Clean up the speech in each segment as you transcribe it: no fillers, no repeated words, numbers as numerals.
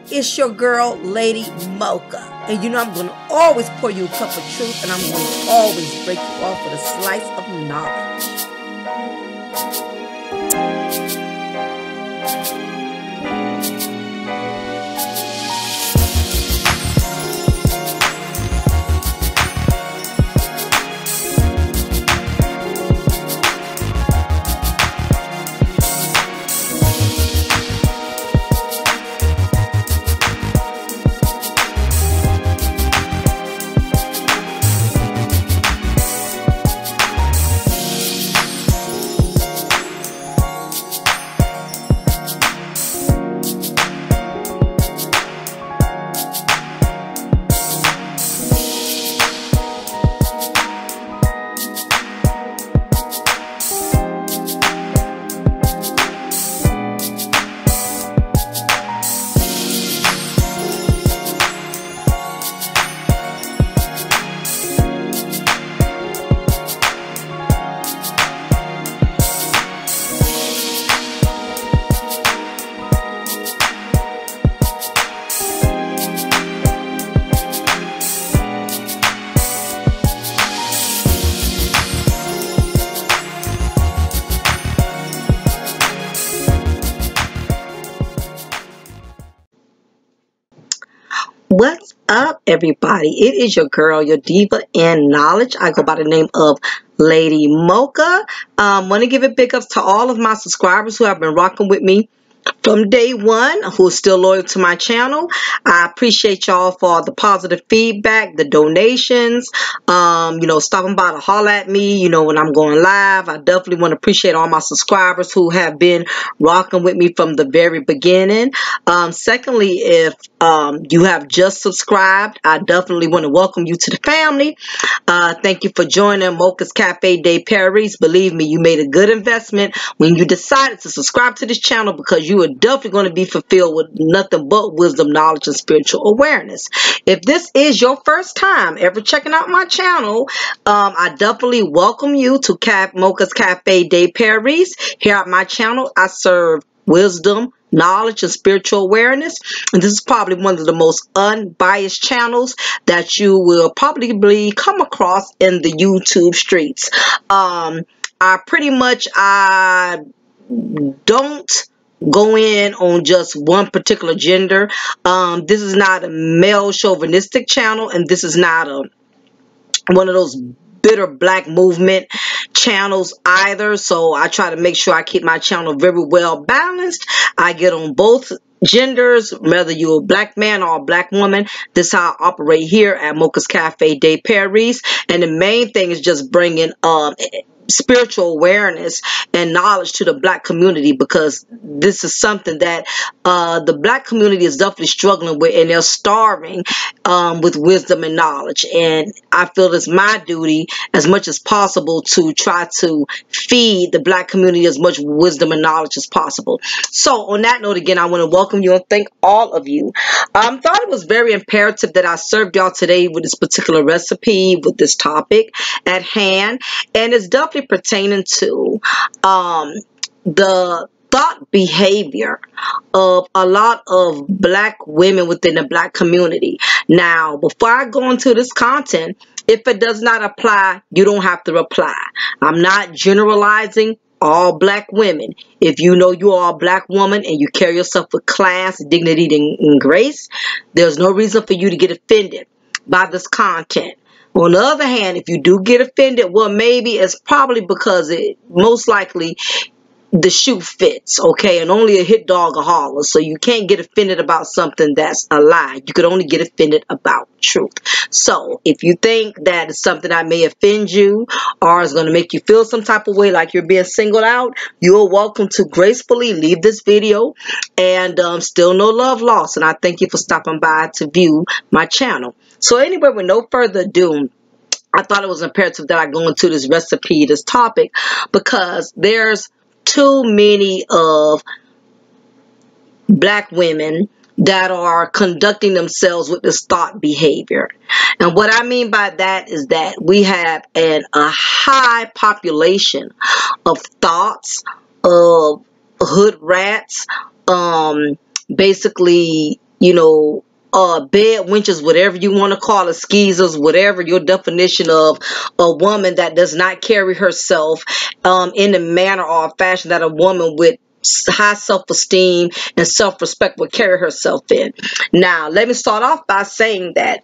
It's your girl, Lady Mocha. And you know I'm going to always pour you a cup of truth, and I'm going to always break you off with a slice of knowledge. What's up, everybody? It is your girl, your diva in knowledge. I go by the name of Lady Mocha. Want to give a big ups to all of my subscribers who have been rocking with me from day one, who's still loyal to my channel. I appreciate y'all for the positive feedback, the donations, stopping by to holler at me, when I'm going live. I definitely want to appreciate all my subscribers who have been rocking with me from the very beginning. Secondly, if you have just subscribed, I definitely want to welcome you to the family. Thank you for joining Mocha's Cafe de Paris. Believe me, you made a good investment when you decided to subscribe to this channel, because you are definitely going to be fulfilled with nothing but wisdom, knowledge, and spiritual awareness. If this is your first time ever checking out my channel, I definitely welcome you to Mocha's Cafe de Paris. Here at my channel, I serve wisdom, knowledge, and spiritual awareness, and this is probably one of the most unbiased channels that you will probably come across in the YouTube streets. I don't go in on just one particular gender. This is not a male chauvinistic channel, and this is not one of those bitter black movement channels either. So I try to make sure I keep my channel very well balanced. I get on both genders, whether you're a black man or a black woman. This is how I operate here at Mocha's Cafe de Paris. And the main thing is just bringing spiritual awareness and knowledge to the black community, because this is something that the black community is definitely struggling with, and they're starving with wisdom and knowledge. And I feel it's my duty as much as possible to try to feed the black community as much wisdom and knowledge as possible. So on that note, again, I want to welcome you and thank all of you. Thought it was very imperative that I served y'all today with this particular recipe, with this topic at hand, and it's definitely pertaining to the thought behavior of a lot of black women within the black community. Now, before I go into this content, if it does not apply, you don't have to reply. I'm not generalizing all black women. If you know you are a black woman and you carry yourself with class, dignity, and grace, there's no reason for you to get offended by this content. On the other hand, if you do get offended, well, maybe it's probably because it most likely the shoe fits, okay? And only a hit dog a holler. So you can't get offended about something that's a lie. You could only get offended about truth. So if you think that it's something that may offend you or is going to make you feel some type of way like you're being singled out, you're welcome to gracefully leave this video, and still no love lost. And I thank you for stopping by to view my channel. So anyway, with no further ado, I thought it was imperative that I go into this recipe, this topic, because there's too many of black women that are conducting themselves with this thought behavior. And what I mean by that is that we have a high population of thoughts, of hood rats, basically you know, bed wenches, whatever you want to call it, skeezers, whatever your definition of a woman that does not carry herself in the manner or fashion that a woman with high self-esteem and self-respect would carry herself in. Now, let me start off by saying that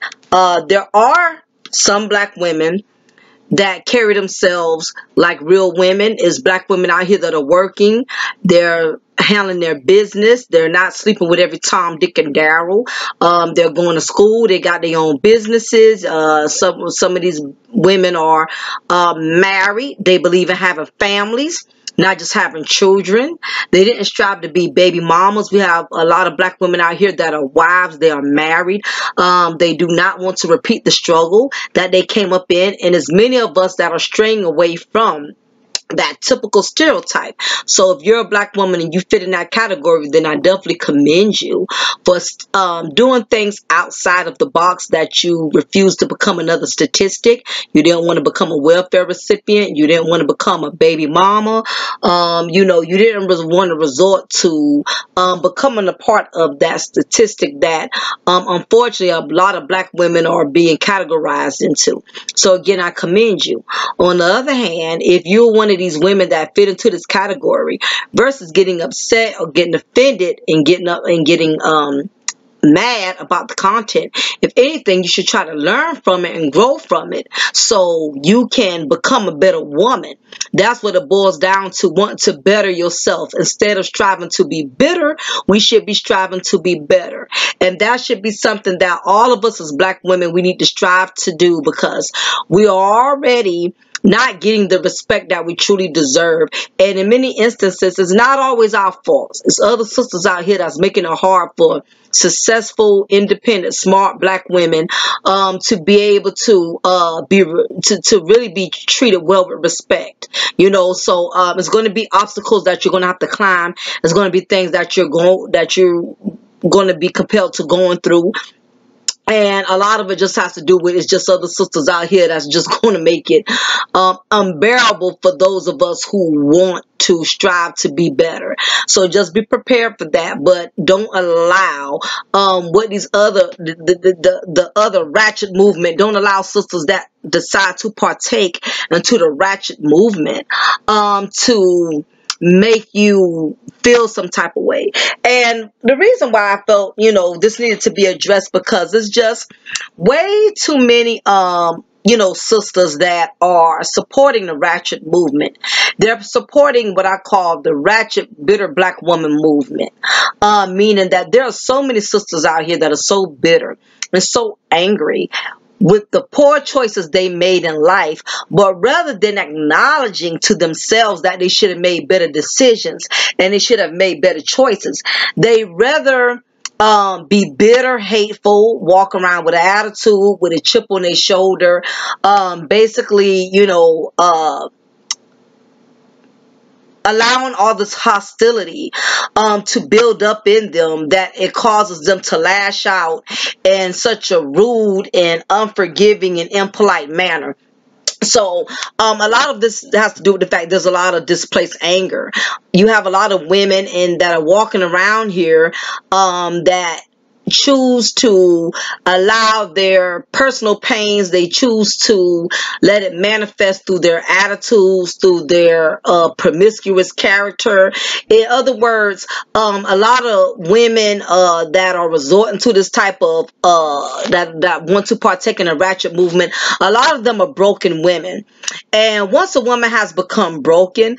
there are some black women that carry themselves like real women. Is black women out here that are working, they're handling their business, they're not sleeping with every Tom, Dick, and Daryl. They're going to school, they got their own businesses. Some of these women are married, they believe in having families, not just having children. They didn't strive to be baby mamas. We have a lot of black women out here that are wives, they are married. They do not want to repeat the struggle that they came up in, and as many of us that are straying away from that typical stereotype. So if you're a black woman and you fit in that category, then I definitely commend you for doing things outside of the box, that you refuse to become another statistic. You didn't want to become a welfare recipient. You didn't want to become a baby mama. You know, you didn't want to resort to becoming a part of that statistic that unfortunately a lot of black women are being categorized into. So again, I commend you. On the other hand, if you're one of these women that fit into this category, versus getting upset or getting offended and getting up and getting mad about the content, if anything, you should try to learn from it and grow from it so you can become a better woman. That's what it boils down to, want to better yourself. Instead of striving to be bitter, we should be striving to be better. And that should be something that all of us as black women, we need to strive to do, because we are already not getting the respect that we truly deserve. And in many instances, it's not always our fault. It's other sisters out here that's making it hard for successful, independent, smart black women to be able to really be treated well with respect. You know, so it's going to be obstacles that you're going to have to climb. It's going to be things that you're going to be compelled to going through. And a lot of it just has to do with, it's just other sisters out here that's just going to make it unbearable for those of us who want to strive to be better. So just be prepared for that, but don't allow what these other the other ratchet movement. Don't allow sisters that decide to partake into the ratchet movement to make you feel some type of way. And the reason why I felt, you know, this needed to be addressed, because it's just way too many you know, sisters that are supporting the ratchet movement. They're supporting what I call the ratchet bitter black woman movement, meaning that there are so many sisters out here that are so bitter and so angry with the poor choices they made in life, but rather than acknowledging to themselves that they should have made better decisions and they should have made better choices, they rather be bitter, hateful, walk around with an attitude, with a chip on their shoulder, basically, you know, allowing all this hostility to build up in them, that it causes them to lash out in such a rude and unforgiving and impolite manner. So a lot of this has to do with the fact there's a lot of displaced anger. You have a lot of women that are walking around here that choose to allow their personal pains, they choose to let it manifest through their attitudes, through their promiscuous character. In other words, a lot of women that are resorting to this type of that want to partake in a ratchet movement, a lot of them are broken women. And once a woman has become broken,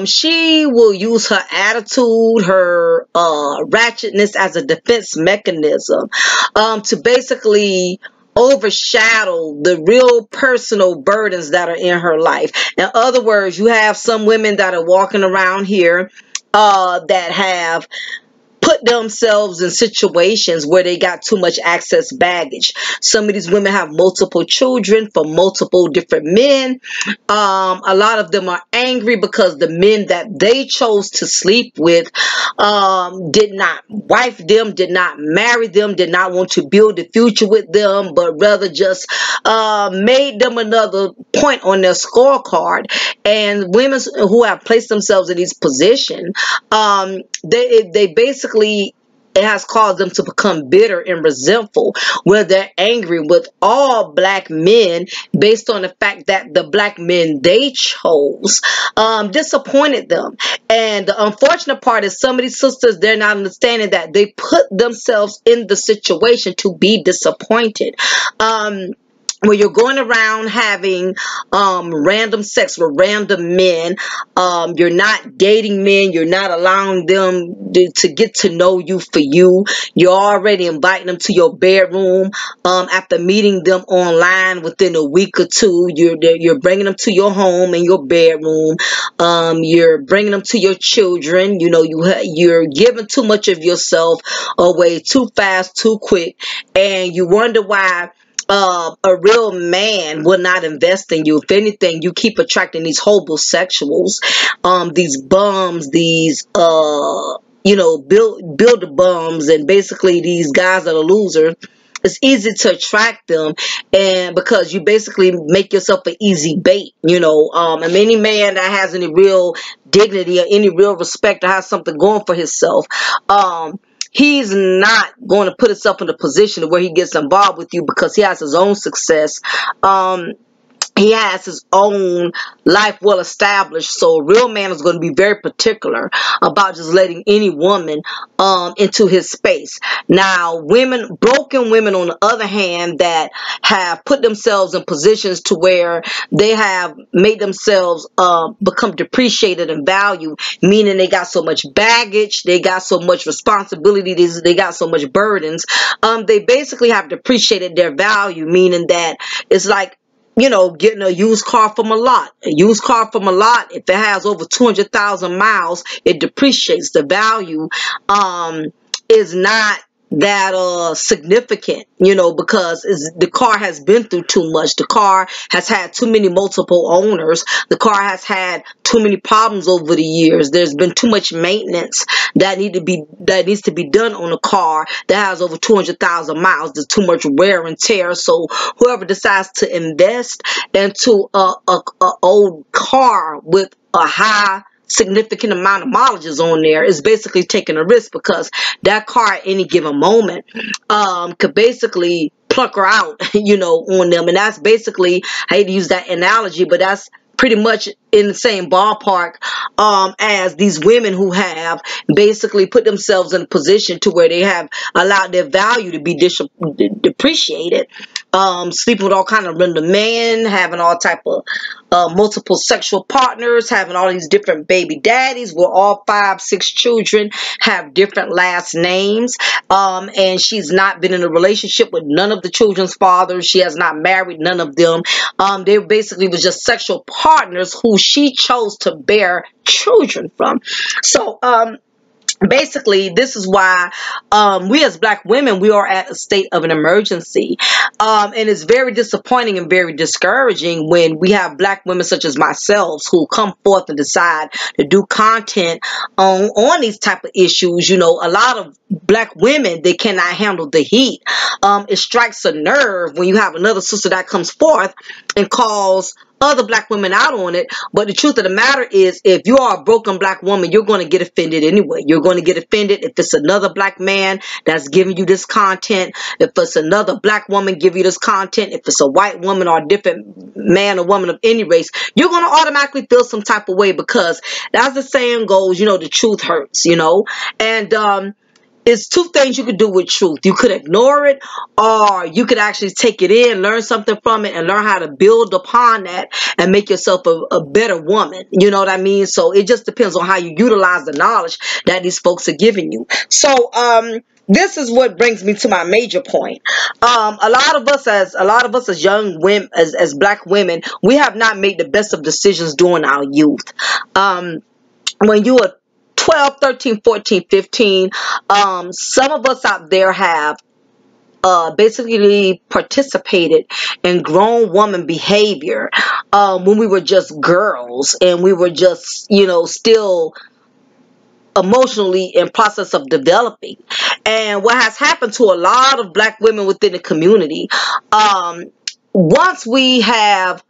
she will use her attitude, her ratchetness as a defense mechanism to basically overshadow the real personal burdens that are in her life. In other words, you have some women that are walking around here that have put themselves in situations where they got too much excess baggage. Some of these women have multiple children from multiple different men. A lot of them are angry because the men that they chose to sleep with did not wife them, did not marry them, did not want to build a future with them, but rather just made them another point on their scorecard. And women who have placed themselves in these positions, they basically it has caused them to become bitter and resentful, where they're angry with all black men based on the fact that the black men they chose disappointed them. And the unfortunate part is some of these sisters, they're not understanding that they put themselves in the situation to be disappointed. Where you're going around having random sex with random men, you're not dating men, you're not allowing them to get to know you for you. You're already inviting them to your bedroom after meeting them online within a week or two. You're bringing them to your home and your bedroom. You're bringing them to your children. You know, you're giving too much of yourself away too fast, too quick, and you wonder why a real man will not invest in you. If anything, you keep attracting these homosexuals, these bums, these builder bums, and basically these guys that are losers. It's easy to attract them, and because you basically make yourself an easy bait, and any man that has any real dignity or any real respect or has something going for himself, he's not going to put himself in a position where he gets involved with you because he has his own success. He has his own life well established. So a real man is going to be very particular about just letting any woman into his space. Now, broken women on the other hand, that have put themselves in positions to where they have made themselves become depreciated in value, meaning they got so much baggage, they got so much responsibility, they got so much burdens. They basically have depreciated their value, meaning that it's like, getting a used car from a lot. A used car from a lot, if it has over 200,000 miles, it depreciates. The value is not that significant, because the car has been through too much. The car has had too many multiple owners. The car has had too many problems over the years. There's been too much maintenance that needs to be done on a car that has over 200,000 miles. There's too much wear and tear. So whoever decides to invest into a old car with a high significant amount of mileages on there is basically taking a risk, because that car at any given moment could basically pluck her out, on them. And that's basically, I hate to use that analogy, but that's pretty much in the same ballpark as these women who have basically put themselves in a position to where they have allowed their value to be depreciated, sleeping with all kind of random men, having all type of multiple sexual partners, having all these different baby daddies with all 5, 6 children, have different last names, and she's not been in a relationship with none of the children's fathers. She has not married none of them. They basically was just sexual partners who she chose to bear children from. So basically, this is why we as black women, we are at a state of an emergency. And it's very disappointing and very discouraging when we have black women such as myself who come forth and decide to do content on these type of issues. A lot of black women, they cannot handle the heat. It strikes a nerve when you have another sister that comes forth and calls other black women out on it. But the truth of the matter is, if you are a broken black woman, you're going to get offended anyway. You're going to get offended if it's another black man that's giving you this content, if it's another black woman giving you this content, if it's a white woman or a different man or woman of any race, you're going to automatically feel some type of way, because as the saying goes, the truth hurts, and it's 2 things you could do with truth. You could ignore it, or you could actually take it in, learn something from it, and learn how to build upon that and make yourself a better woman. You know what I mean? So it just depends on how you utilize the knowledge that these folks are giving you. So this is what brings me to my major point. A lot of us as young women, as black women, we have not made the best of decisions during our youth. When you are 12, 13, 14, 15, some of us out there have basically participated in grown woman behavior when we were just girls, and we were just, still emotionally in process of developing. And what has happened to a lot of black women within the community, once we have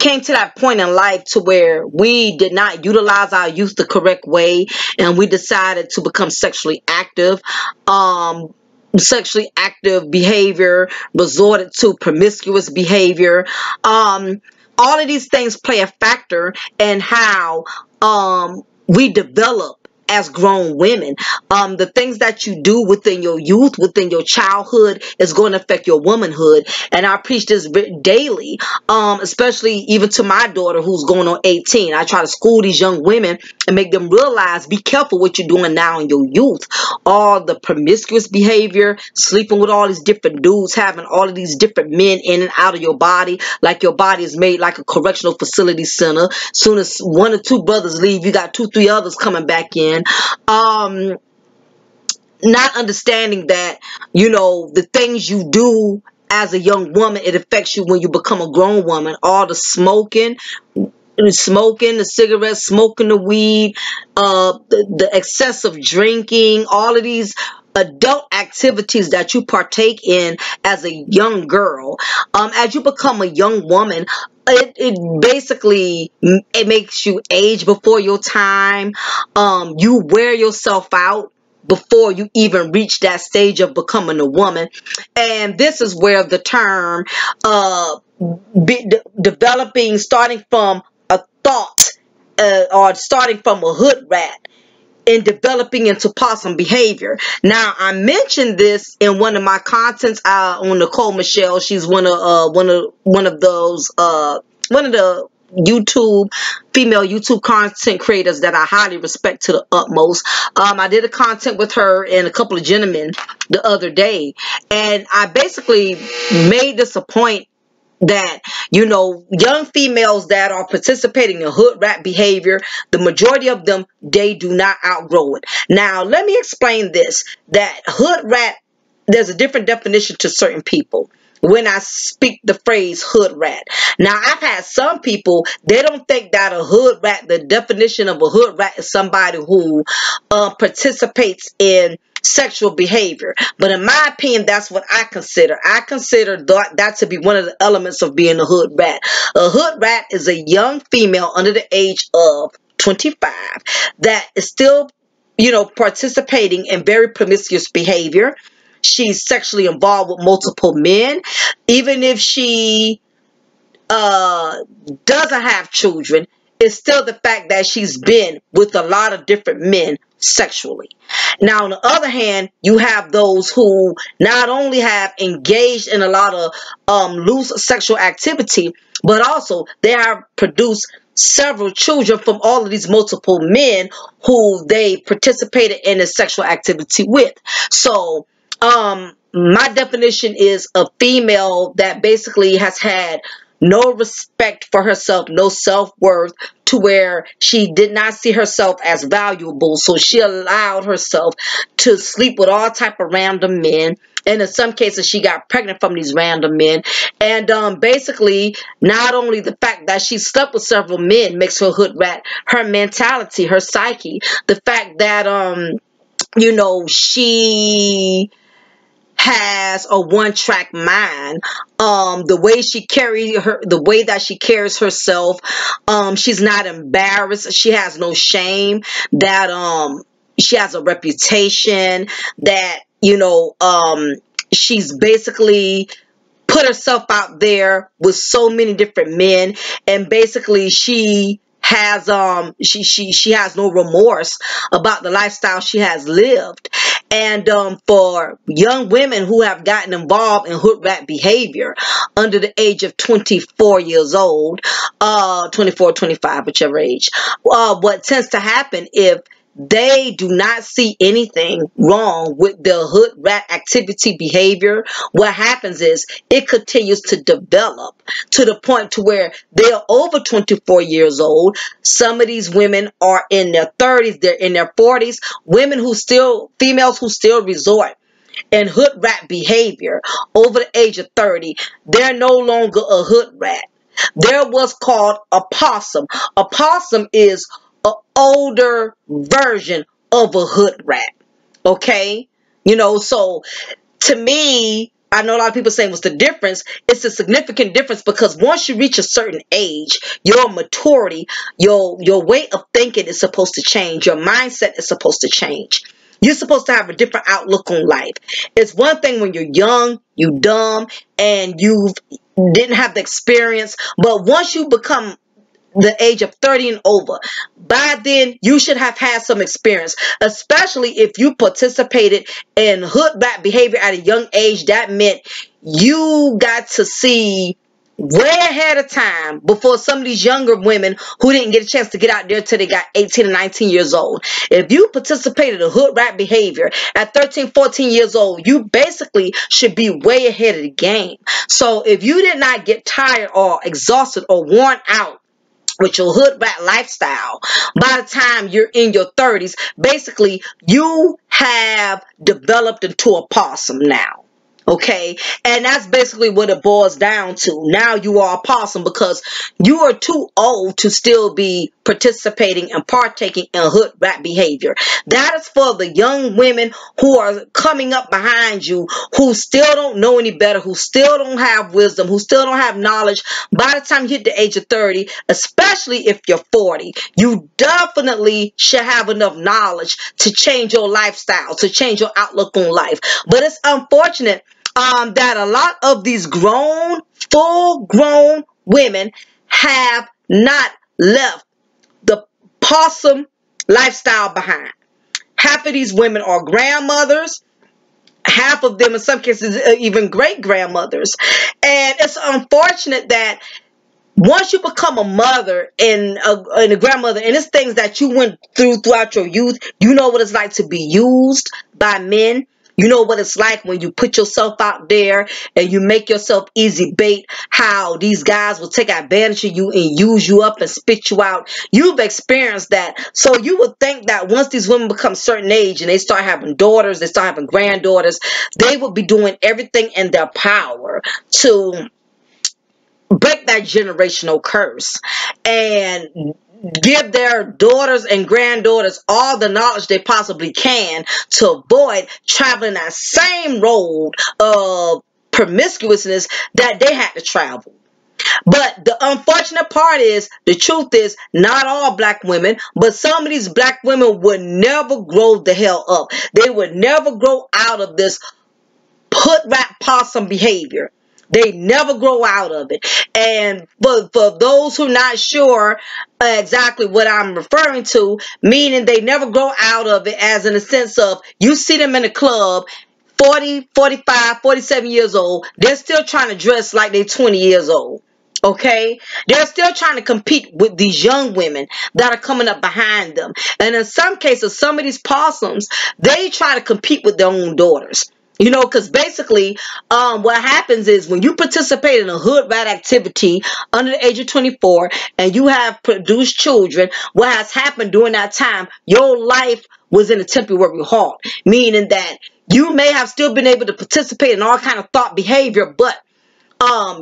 came to that point in life to where we did not utilize our youth the correct way, and we decided to become sexually active. Sexually active behavior, resorted to promiscuous behavior. All of these things play a factor in how we develop as grown women. The things that you do within your youth, within your childhood, is going to affect your womanhood. And I preach this daily, especially even to my daughter who's going on 18. I try to school these young women and make them realize, be careful what you're doing now in your youth. All the promiscuous behavior, sleeping with all these different dudes, having all of these different men in and out of your body, like your body is made like a correctional facility center. Soon as one or two brothers leave, you got 2-3 others coming back in. Not understanding that, you know, the things you do as a young woman, it affects you when you become a grown woman. All the smoking, the cigarettes, smoking the weed, the excessive drinking, all of these adult activities that you partake in as a young girl. As you become a young woman, it basically, it makes you age before your time. You wear yourself out before you even reach that stage of becoming a woman. And this is where the term developing, starting from a thought, or starting from a hood rat, and developing into possum behavior. Now, I mentioned this in one of my contents on 𝐜𝐚'𝐬. She's one of the female YouTube content creators that I highly respect to the utmost. I did a content with her and a couple of gentlemen the other day, and I basically made this a point that, you know, young females that are participating in hood rat behavior, the majority of them, they do not outgrow it. Now, let me explain this, that hood rat, there's a different definition to certain people when I speak the phrase hood rat. Now, I've had some people, they don't think that a hood rat, the definition of a hood rat is somebody who participates in sexual behavior. But in my opinion, that's what I consider. I consider that to be one of the elements of being a hood rat. A hood rat is a young female under the age of 25 that is still, you know, participating in very promiscuous behavior. She's sexually involved with multiple men. Even if she doesn't have children, it's still the fact that she's been with a lot of different men sexually. Now, on the other hand, you have those who not only have engaged in a lot of loose sexual activity, but also they have produced several children from all of these multiple men who they participated in a sexual activity with. So, my definition is a female that basically has had no respect for herself, no self-worth, to where she did not see herself as valuable. So she allowed herself to sleep with all type of random men. And in some cases, she got pregnant from these random men. And basically, not only the fact that she slept with several men makes her hood rat, her mentality, her psyche, the fact that, you know, she has a one-track mind. The way that she carries herself, she's not embarrassed. She has no shame. That she has a reputation. That, you know, she's basically put herself out there with so many different men, and basically she has she has no remorse about the lifestyle she has lived. And for young women who have gotten involved in hood rat behavior under the age of 24 years old, 24, 25, whichever age, what tends to happen, if they do not see anything wrong with the hood rat activity behavior, what happens is it continues to develop to the point to where they're over 24 years old. Some of these women are in their 30s, they're in their 40s. Females who still resort in hood rat behavior over the age of 30, they're no longer a hood rat. They're what's called a possum. A possum is an older version of a hood rat. Okay? You know, so to me, I know a lot of people saying what's the difference. It's a significant difference because once you reach a certain age, your maturity, your way of thinking is supposed to change. Your mindset is supposed to change. You're supposed to have a different outlook on life. It's one thing when you're young, you dumb, and you didn't have the experience. But once you become the age of 30 and over, by then you should have had some experience, especially if you participated in hood rat behavior at a young age. That meant you got to see way ahead of time before some of these younger women who didn't get a chance to get out there till they got 18 and 19 years old. If you participated in hood rat behavior at 13, 14 years old, you basically should be way ahead of the game. So if you did not get tired or exhausted or worn out with your hood rat lifestyle, by the time you're in your 30s, basically you have developed into a possum now. Okay, and that's basically what it boils down to. Now you are a possum because you are too old to still be participating and partaking in hood rat behavior. That is for the young women who are coming up behind you, who still don't know any better, who still don't have wisdom, who still don't have knowledge. By the time you hit the age of 30, especially if you're 40, you definitely should have enough knowledge to change your lifestyle, to change your outlook on life. But it's unfortunate that a lot of these grown, full-grown women have not left the possum lifestyle behind. Half of these women are grandmothers. Half of them, in some cases, even great-grandmothers. And it's unfortunate that once you become a mother and a grandmother, and it's things that you went through throughout your youth, you know what it's like to be used by men. You know what it's like when you put yourself out there and you make yourself easy bait, how these guys will take advantage of you and use you up and spit you out. You've experienced that. So you would think that once these women become a certain age and they start having daughters, they start having granddaughters, they would be doing everything in their power to break that generational curse and give their daughters and granddaughters all the knowledge they possibly can to avoid traveling that same road of promiscuousness that they had to travel. But the unfortunate part is, the truth is, not all black women, but some of these black women would never grow the hell up. They would never grow out of this hood rat possum behavior. They never grow out of it. And for those who are not sure exactly what I'm referring to, meaning they never grow out of it, as in the sense of you see them in the club, 40, 45, 47 years old, they're still trying to dress like they're 20 years old. Okay, they're still trying to compete with these young women that are coming up behind them. And in some cases, some of these possums, they try to compete with their own daughters. You know, because basically what happens is when you participate in a hood rat activity under the age of 24 and you have produced children, what has happened during that time, your life was in a temporary halt, meaning that you may have still been able to participate in all kind of thought behavior, but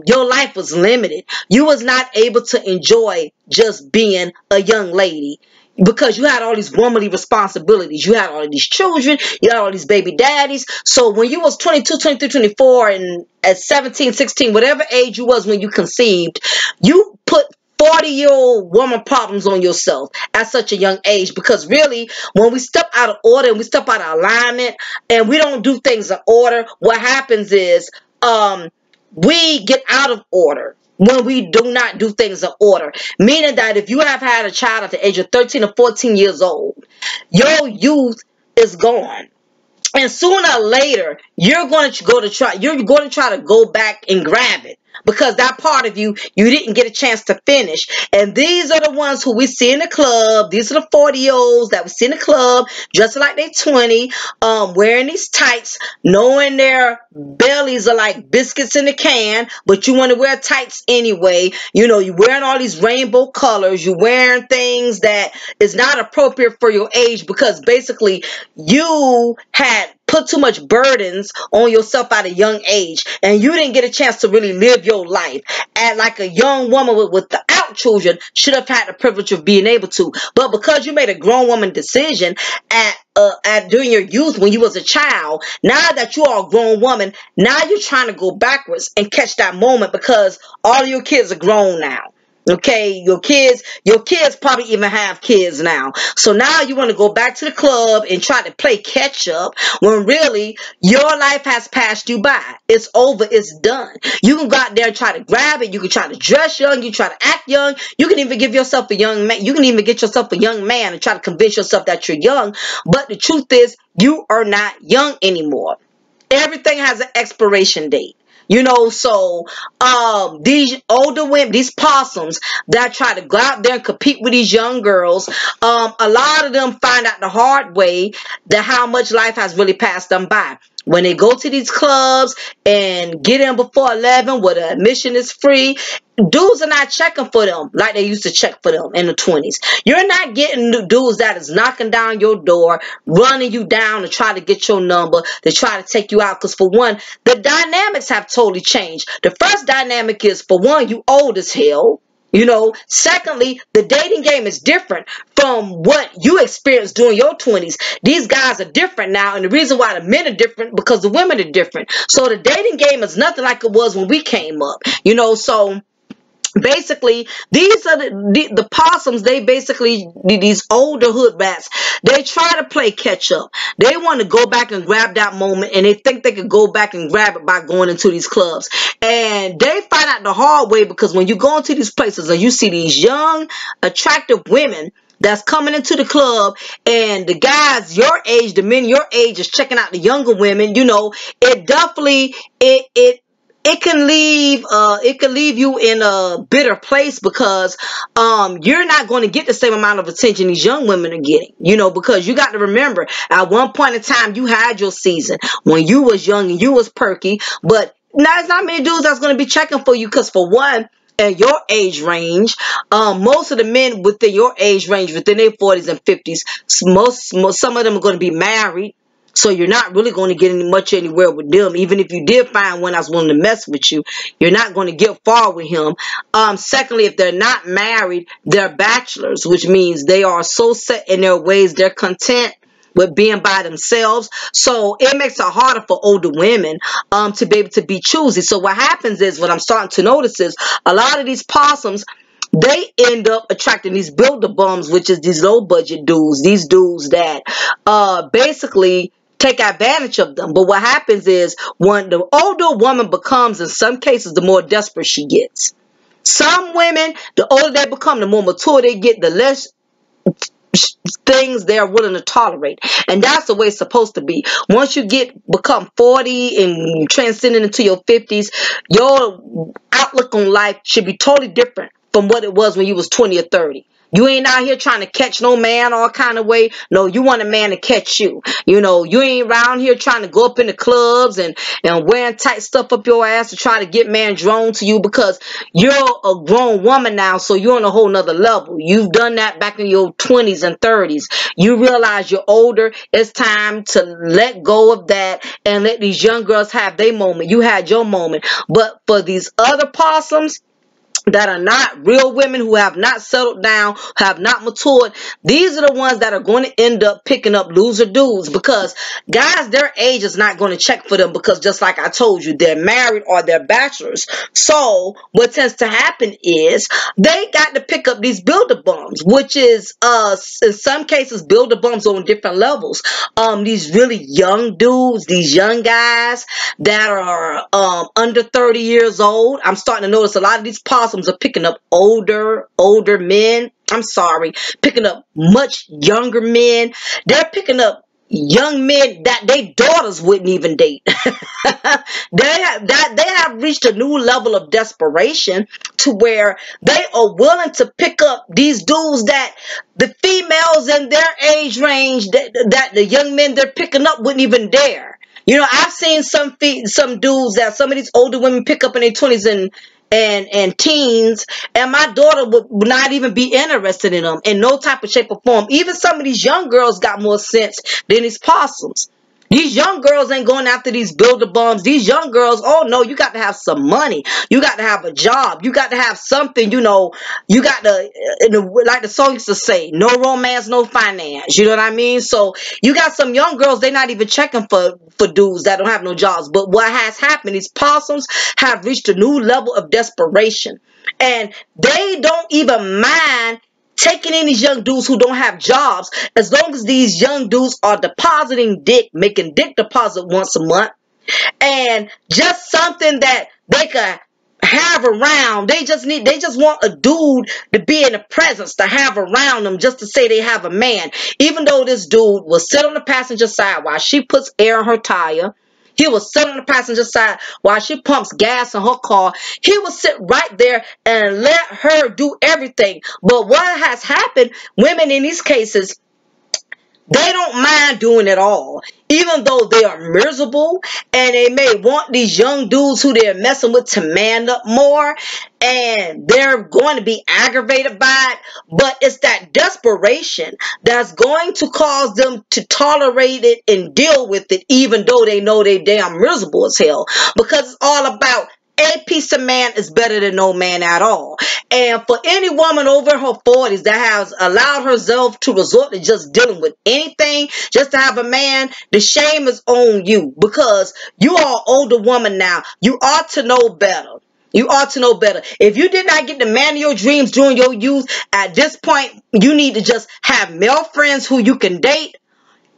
your life was limited. You was not able to enjoy just being a young lady, because you had all these womanly responsibilities. You had all of these children. You had all these baby daddies. So when you was 22, 23, 24, and at 17, 16, whatever age you was when you conceived, you put 40-year-old woman problems on yourself at such a young age. Because really, when we step out of order and we step out of alignment and we don't do things in order, what happens is we get out of order when we do not do things in order. Meaning that if you have had a child at the age of 13 or 14 years old, your youth is gone. And sooner or later, you're going to try to go back and grab it, because that part of you didn't get a chance to finish. And these are the ones who we see in the club. These are the 40-year-olds that we see in the club, dressing like they're 20, wearing these tights, knowing their bellies are like biscuits in a can, but you want to wear tights anyway. You know, you're wearing all these rainbow colors. You're wearing things that is not appropriate for your age, because basically you had put too much burdens on yourself at a young age, and you didn't get a chance to really live your life. And like a young woman without children should have had the privilege of being able to, but because you made a grown woman decision at during your youth when you was a child, now that you are a grown woman, now you're trying to go backwards and catch that moment because all of your kids are grown now. Okay, your kids probably even have kids now. So now you want to go back to the club and try to play catch up when really your life has passed you by. It's over. It's done. You can go out there and try to grab it. You can try to dress young. You try to act young. You can even give yourself a young man. You can even get yourself a young man and try to convince yourself that you're young. But the truth is, you are not young anymore. Everything has an expiration date. You know, so these older women, these possums that try to go out there and compete with these young girls, a lot of them find out the hard way that how much life has really passed them by. When they go to these clubs and get in before 11 where the admission is free, dudes are not checking for them like they used to check for them in the 20s. You're not getting the dudes that is knocking down your door, running you down to try to get your number, to try to take you out. Because for one, the dynamics have totally changed. The first dynamic is, for one, you old as hell. You know, secondly, the dating game is different from what you experienced during your 20s. These guys are different now, and the reason why the men are different because the women are different. So the dating game is nothing like it was when we came up. You know, so basically, these are the possums. They basically, these older hood rats, they try to play catch up. They want to go back and grab that moment, and they think they could go back and grab it by going into these clubs. And they find out the hard way because when you go into these places and you see these young, attractive women that's coming into the club, and the guys your age, the men your age is checking out the younger women, you know, it definitely, it can leave you in a bitter place because you're not going to get the same amount of attention these young women are getting, you know, because you got to remember at one point in time you had your season when you was young and you was perky, but now there's not many dudes that's going to be checking for you because for one, in your age range, most of the men within your age range, within their 40s and 50s, some of them are going to be married. So you're not really going to get much anywhere with them. Even if you did find one that's willing to mess with you, you're not going to get far with him. Secondly, if they're not married, they're bachelors, which means they are so set in their ways, they're content with being by themselves. So it makes it harder for older women to be able to be choosy. So what happens is, what I'm starting to notice is, a lot of these possums, they end up attracting these builder bums, which is these low budget dudes, these dudes that basically take advantage of them. But what happens is, when the older woman becomes, in some cases, the more desperate she gets. Some women, the older they become, the more mature they get, the less things they're willing to tolerate. And that's the way it's supposed to be. Once you become 40 and transcending into your 50s, your outlook on life should be totally different from what it was when you was 20 or 30. You ain't out here trying to catch no man all kind of way. No, you want a man to catch you. You know, you ain't around here trying to go up in the clubs and wearing tight stuff up your ass to try to get man drawn to you because you're a grown woman now, so you're on a whole nother level. You've done that back in your 20s and 30s. You realize you're older. It's time to let go of that and let these young girls have their moment. You had your moment. But for these other possums that are not real women, who have not settled down, have not matured, these are the ones that are going to end up picking up loser dudes because guys their age is not going to check for them because, just like I told you, they're married or they're bachelors. So what tends to happen is they got to pick up these builder bums, which is in some cases builder bums on different levels. These really young dudes, these young guys that are under 30 years old. I'm starting to notice a lot of these possums are picking up older men. I'm sorry, picking up much younger men. They're picking up young men that their daughters wouldn't even date. They have reached a new level of desperation to where they are willing to pick up these dudes that the females in their age range that the young men they're picking up wouldn't even dare. You know, I've seen some dudes that some of these older women pick up in their 20s and teens, and my daughter would not even be interested in them in no type of shape or form. Even some of these young girls got more sense than these possums. These young girls ain't going after these builder bums. These young girls, oh no, you got to have some money. You got to have a job. You got to have something, you know. You got to, like the song used to say, no romance, no finance. You know what I mean? So you got some young girls, they're not even checking for dudes that don't have no jobs. But what has happened, these possums have reached a new level of desperation. And they don't even mind taking in these young dudes who don't have jobs, as long as these young dudes are depositing dick, making dick deposit once a month, and just something that they could have around. They just want a dude to be in the presence, to have around them, just to say they have a man. Even though this dude will sit on the passenger side while she puts air in her tire. He will sit on the passenger side while she pumps gas in her car. He will sit right there and let her do everything. But what has happened, women in these cases, they don't mind doing it all. Even though they are miserable and they may want these young dudes who they're messing with to man up more, and they're going to be aggravated by it, but it's that desperation that's going to cause them to tolerate it and deal with it, even though they know they damn miserable as hell, because it's all about a piece of man is better than no man at all. And for any woman over her 40s that has allowed herself to resort to just dealing with anything just to have a man, the shame is on you, because you are an older woman now. You ought to know better. You ought to know better. If you did not get the man of your dreams during your youth, at this point, you need to just have male friends who you can date.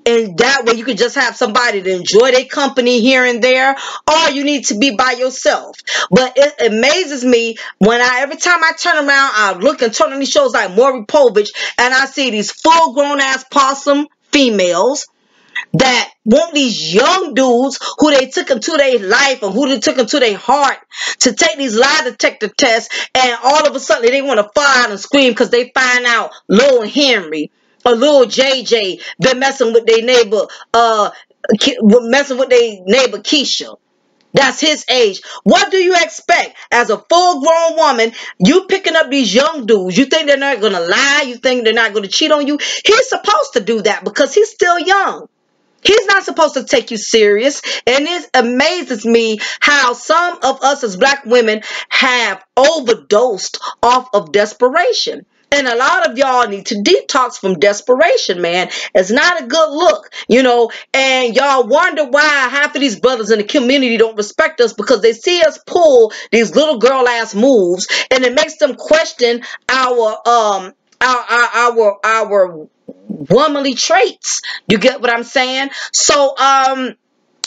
And that way you can just have somebody to enjoy their company here and there, or you need to be by yourself. But it amazes me when every time I turn around, I look and turn on these shows like Maury Povich, and I see these full grown ass possum females that want these young dudes who they took into their life and who they took into their heart to take these lie detector tests, and all of a sudden they want to fall out and scream because they find out Lil Henry or Lil JJ been messing with their neighbor, Keisha. That's his age. What do you expect? As a full-grown woman, you picking up these young dudes. You think they're not going to lie? You think they're not going to cheat on you? He's supposed to do that because he's still young. He's not supposed to take you serious. And it amazes me how some of us as black women have overdosed off of desperation. And a lot of y'all need to detox from desperation, man. It's not a good look, you know. And y'all wonder why half of these brothers in the community don't respect us, because they see us pull these little girl ass moves, and it makes them question our womanly traits. You get what I'm saying? So,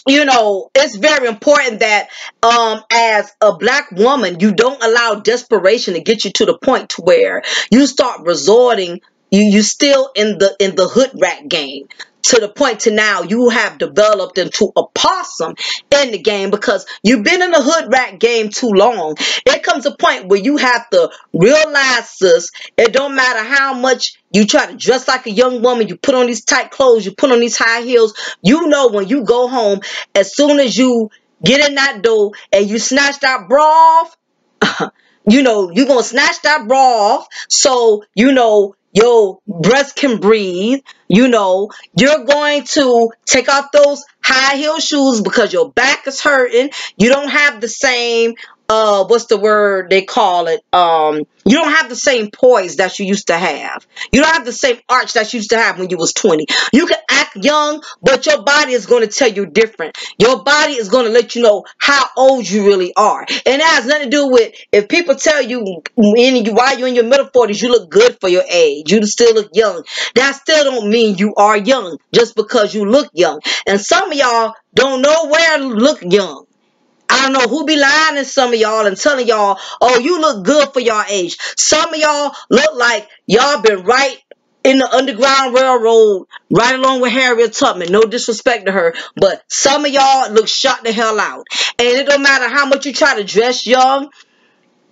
you know, it's very important that as a black woman, you don't allow desperation to get you to the point to where you start resorting, you still in the hood rat game, to the point to now you have developed into a possum in the game, because you've been in the hood rat game too long. It comes a point where you have to realize, sis, it don't matter how much you try to dress like a young woman, you put on these tight clothes, you put on these high heels, you know when you go home, as soon as you get in that door and you snatch that bra off, you know, you're going to snatch that bra off so, you know, your breast can breathe. You know, you're going to take off those high heel shoes because your back is hurting. You don't have the same, what's the word they call it? You don't have the same poise that you used to have. You don't have the same arch that you used to have when you was 20. You can act young, but your body is going to tell you different. Your body is going to let you know how old you really are. And that has nothing to do with, if people tell you while you're in your middle 40s, you look good for your age, you still look young. That still don't mean you are young just because you look young. And some of y'all don't know where to look young. I don't know who be lying to some of y'all and telling y'all, oh, you look good for your age. Some of y'all look like y'all been right in the Underground Railroad, right along with Harriet Tubman. No disrespect to her, but some of y'all look shot the hell out. And it don't matter how much you try to dress young,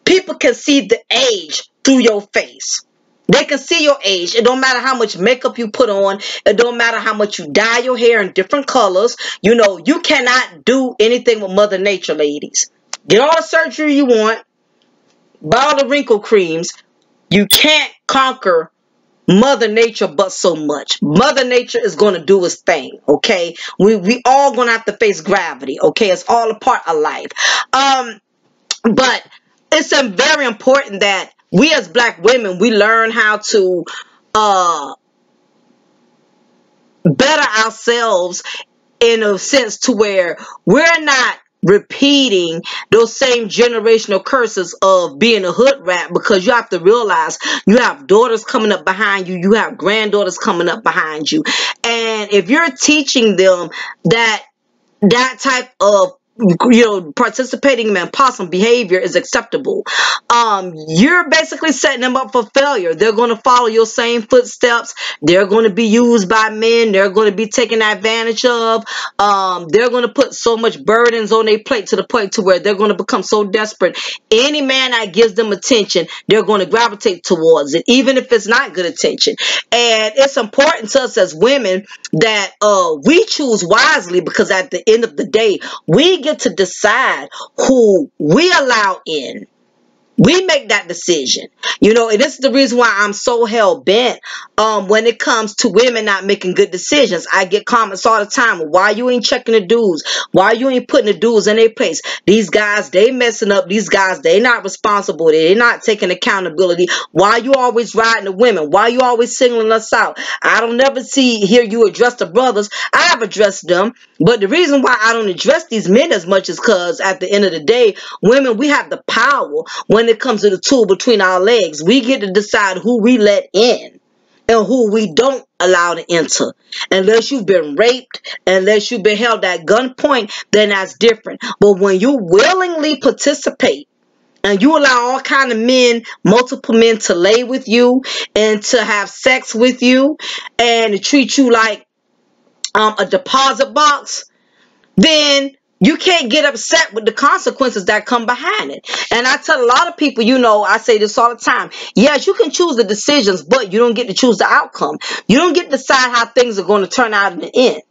people can see the age through your face. They can see your age. It don't matter how much makeup you put on. It don't matter how much you dye your hair in different colors. You know, you cannot do anything with Mother Nature, ladies. Get all the surgery you want. Buy all the wrinkle creams. You can't conquer Mother Nature but so much. Mother Nature is going to do its thing, okay? We all going to have to face gravity, okay? It's all a part of life. But it's very important that we as black women, we learn how to better ourselves in a sense to where we're not repeating those same generational curses of being a hood rat, because you have to realize you have daughters coming up behind you, you have granddaughters coming up behind you, and if you're teaching them that type of participating in possum behavior is acceptable, you're basically setting them up for failure. They're going to follow your same footsteps. They're going to be used by men. They're going to be taken advantage of. They're going to put so much burdens on their plate to the point to where they're going to become so desperate. Any man that gives them attention, they're going to gravitate towards it, even if it's not good attention. And it's important to us as women that we choose wisely, because at the end of the day, we get to decide who we allow in. We make that decision, and this is the reason why I'm so hell-bent when it comes to women not making good decisions. I get comments all the time, why you ain't checking the dudes? Why you ain't putting the dudes in their place? These guys, they messing up. These guys, they not responsible. They're not taking accountability. Why you always riding the women? Why you always singling us out? I don't never hear you address the brothers. I have addressed them, but the reason why I don't address these men as much is because at the end of the day, women, we have the power when it comes to the tool between our legs. We get to decide who we let in and who we don't allow to enter. Unless you've been raped, unless you've been held at gunpoint, then that's different. But when you willingly participate and you allow all kind of men, multiple men, to lay with you and to have sex with you and to treat you like a deposit box, then you can't get upset with the consequences that come behind it. And I tell a lot of people, I say this all the time. Yes, you can choose the decisions, but you don't get to choose the outcome. You don't get to decide how things are going to turn out in the end.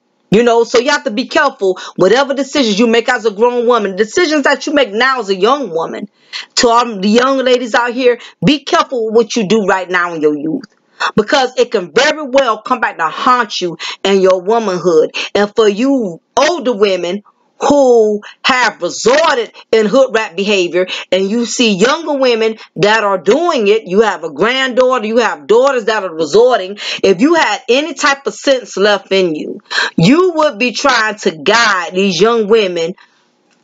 So you have to be careful. Whatever decisions you make as a grown woman, decisions that you make now as a young woman, to all the young ladies out here, be careful with what you do right now in your youth, because it can very well come back to haunt you in your womanhood. And for you older women who have resorted in hood rat behavior, and you see younger women that are doing it, you have a granddaughter, you have daughters that are resorting. If you had any type of sense left in you, you would be trying to guide these young women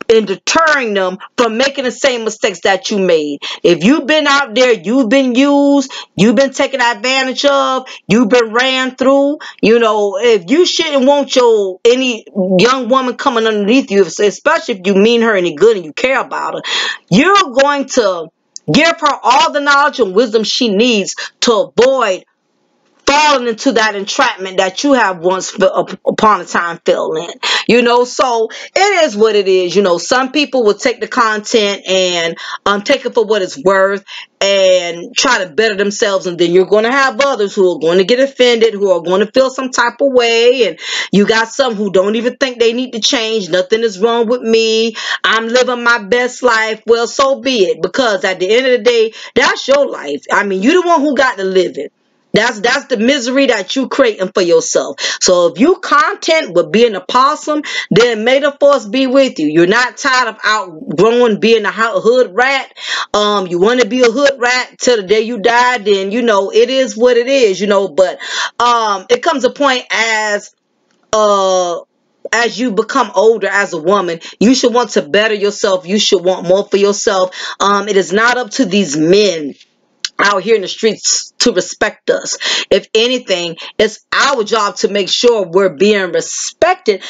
in deterring them from making the same mistakes that you made. If you've been out there, you've been used, you've been taken advantage of, you've been ran through, if you shouldn't want any young woman coming underneath you, especially if you mean her any good and you care about her, you're going to give her all the knowledge and wisdom she needs to avoid falling into that entrapment that you have once upon a time fell in. So it is what it is. Some people will take the content and take it for what it's worth and try to better themselves, and then you're going to have others who are going to get offended, who are going to feel some type of way, and you got some who don't even think they need to change. Nothing is wrong with me, I'm living my best life. Well, so be it, because at the end of the day, that's your life. You're the one who got to live it. That's the misery that you creating for yourself. So if you content with being a possum, then may the force be with you. You're not tired of outgrowing being a hood rat. You want to be a hood rat till the day you die, then it is what it is. But it comes a point as you become older as a woman, you should want to better yourself. You should want more for yourself. It is not up to these men out here in the streets to respect us. If anything, it's our job to make sure we're being respected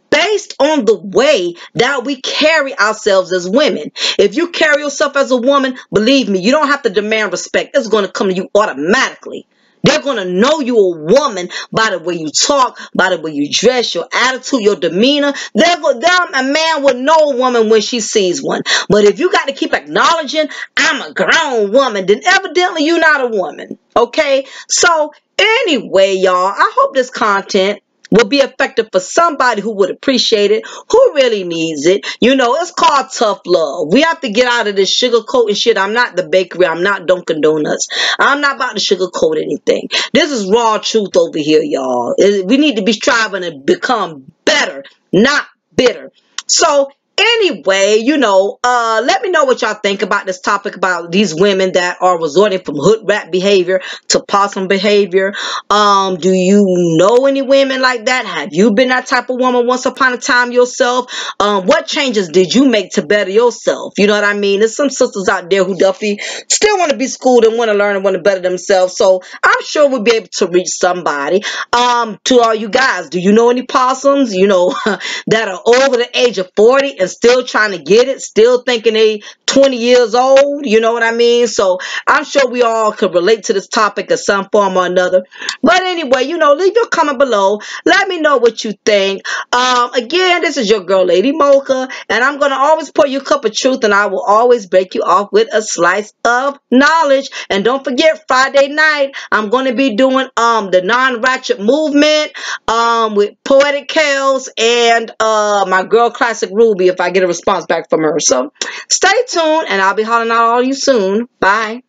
based on the way that we carry ourselves as women. If you carry yourself as a woman, believe me, you don't have to demand respect. It's going to come to you automatically. They're going to know you're a woman by the way you talk, by the way you dress, your attitude, your demeanor. A man will know a woman when she sees one. But if you got to keep acknowledging, I'm a grown woman, then evidently you're not a woman. Okay? So anyway, y'all, I hope this content will be effective for somebody who would appreciate it, who really needs it. You know, it's called tough love. We have to get out of this sugarcoating shit. I'm not the bakery. I'm not Dunkin' Donuts. I'm not about to sugarcoat anything. This is raw truth over here, y'all. We need to be striving to become better, not bitter. So anyway, you know, let me know what y'all think about this topic about these women that are resorting from hood rat behavior to possum behavior. Do you know any women like that? Have you been that type of woman once upon a time yourself? What changes did you make to better yourself? You know what I mean? There's some sisters out there who definitely still want to be schooled and want to learn and want to better themselves. So I'm sure we'll be able to reach somebody. To all you guys, do you know any possums, you know, that are over the age of 40 and still trying to get it, still thinking they 20 years old? You know what I mean? So I'm sure we all could relate to this topic in some form or another. But anyway, you know, leave your comment below. Let me know what you think. Again, this is your girl, Lady Mocha, and I'm going to always pour you a cup of truth, and I will always break you off with a slice of knowledge. And don't forget, Friday night, I'm going to be doing the non-ratchet movement with Poetic Kales and my girl Classic Ruby if I get a response back from her. So stay tuned, and I'll be hollering out all you soon. Bye.